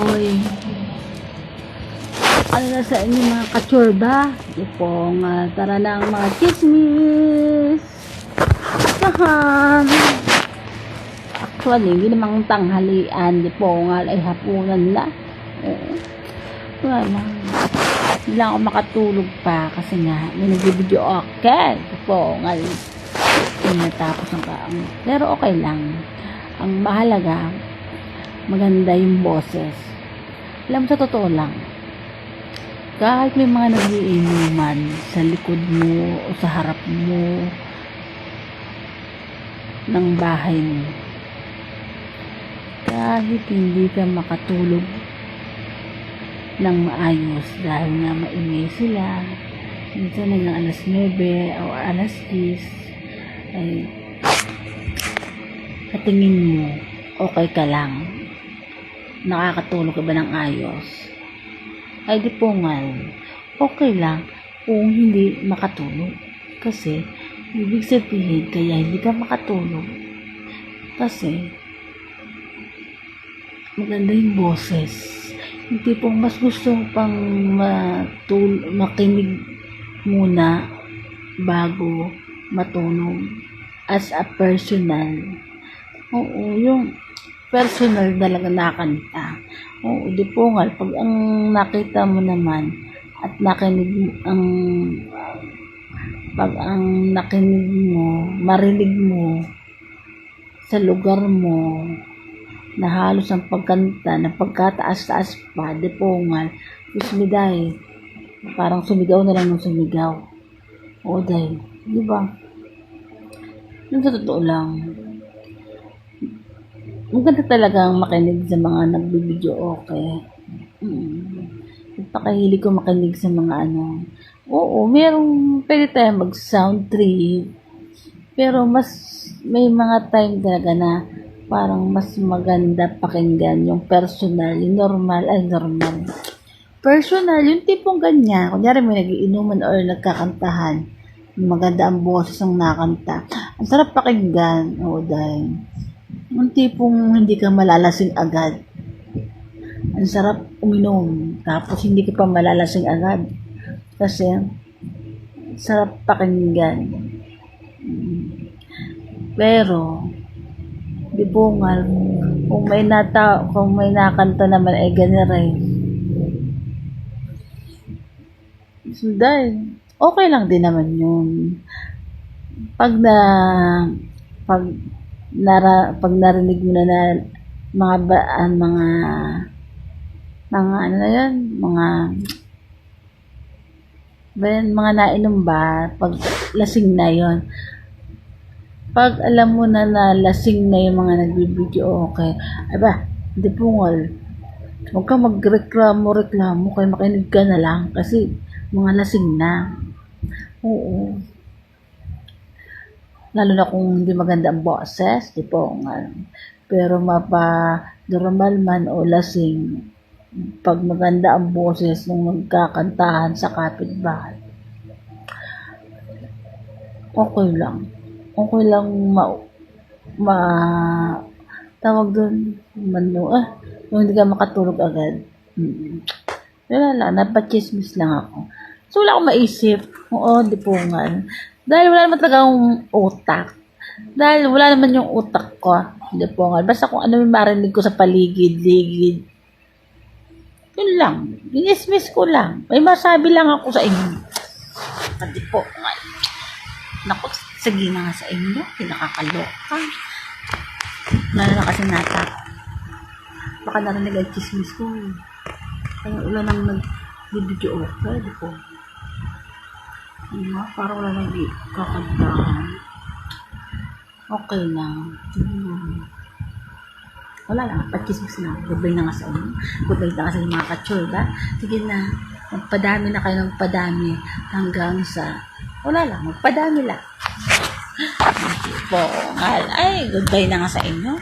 ako'y ano na sa inyo mga kachorba. Di po nga, tara na ang mga chismis. Asahan. Actually, hindi namang tanghalian. Di po nga, ay hapunan na. Wala. Hindi lang ako makatulog pa kasi nga, may nag-video okay. Di po nga, natapos ang kaang. Pero okay lang. Ang mahalaga, maganda yung boses. Alam mo, sa totoo lang, kahit may mga nagiinuman sa likod mo o sa harap mo ng bahay mo, kahit hindi ka makatulog ng maayos dahil nga maingay sila, minsan hanggang alas 9 o alas 10, ay katingin mo okay ka lang, nakakatulog ka ba ng ayos, ay di po nga okay lang kung hindi makatulog. Kasi ibig sabihin kaya hindi ka makatulog kasi maganda yung boses. Hindi po mas gusto pang makinig muna bago matulog as a personal. Oo, yung personal talaga nakanta. Oo, di po nga, pag ang nakita mo naman at nakinig pag ang nakinig mo, marinig mo sa lugar mo na halos ang pagkanta, na pagkataas-taas pa, di po nga, bismiday, parang sumigaw na lang ng sumigaw. Oo, dahil, di ba? Yung sa totoo lang, maganda talagang makinig sa mga nagbibideo okay. Napakahilig ko makinig sa mga ano. Oo, pwede tayo mag-sound trip. Pero mas, may mga time talaga na parang mas maganda pakinggan yung personal, yung normal. Personal, yung tipong ganyan. Kunyari may nagiinuman or nagkakantahan. Maganda ang boses ng nakanta. Ang sarap pakinggan. Oo, dahil yung tipong hindi ka malalasing agad. Ang sarap uminom, tapos hindi ka pa malalasing agad. Kasi, sarap pakinggan. Pero, di po nga, kung may nakanta naman ay ganire. So, dahil, okay lang din naman yun. Pag narinig mo na mga ano na yun, mga nainom ba, pag lasing na yun. Pag alam mo na lasing na yung mga nagbibideo okay, aba, hindi po nga, huwag ka magreklamo, kaya makinig ka na lang, kasi mga lasing na. Oo. Lalo na kung hindi maganda ang boses, di po nga. Pero normal man o lasing, pag maganda ang boses ng magkakantahan sa kapitbahay, okay lang. Okay lang tawag doon, yung hindi ka makatulog agad. Wala lang, napachismis lang ako. So, wala akong maisip. Oo, di po nga. Dahil wala naman talagang utak. Dahil wala naman yung utak ko. Hindi po nga. Basta kung ano yung marinig ko sa paligid-ligid. Yun lang. Ginismiss ko lang. May masabi lang ako sa inyo. Hindi po nga. Naku, sige na nga sa inyo. Pinakakaloka. Lalo na kasi nata. Baka narinig ang chismis ko. Kaya wala nang nag-video okay. Di po. Parang wala nang kakantahan. Okay lang. Wala lang. Pachismis na. Goodbye na nga sa inyo. Goodbye na nga sa inyo mga kachorba. Sige na. Magpadami na kayo ng padami hanggang sa wala lang. Magpadami lang. Po. Ay, goodbye na nga sa inyo.